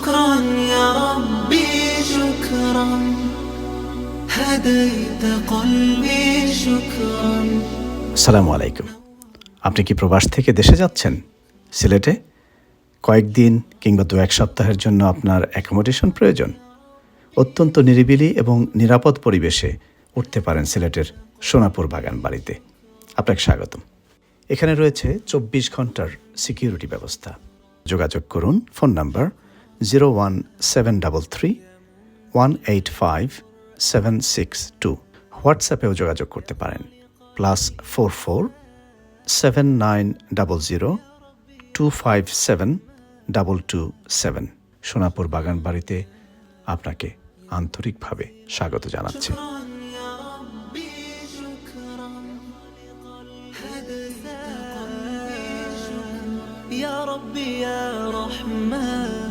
شكرا يا ربي شكرا هديت قلبي شكرا। আসসালামু আলাইকুম। আপনি কি প্রবাস থেকে দেশে যাচ্ছেন? সিলেটে কয়েকদিন কিংবা 2-1 সপ্তাহের জন্য আপনার অ্যাকোমোডেশন প্রয়োজন? অত্যন্ত নিরিবিলি এবং নিরাপদ পরিবেশে উঠতে পারেন সিলেটের সোনাপুর বাগান বাড়িতে। আপনাকে স্বাগতম। এখানে রয়েছে 24 ঘন্টার সিকিউরিটি ব্যবস্থা। যোগাযোগ করুন ফোন নাম্বার 01733 185 762। হোয়াটসঅ্যাপেও যোগাযোগ করতে পারেন +44 7900 257 227। সোনাপুর বাগান বাড়িতে আপনাকে আন্তরিকভাবে স্বাগত জানাচ্ছি। يا ربي يا رحمن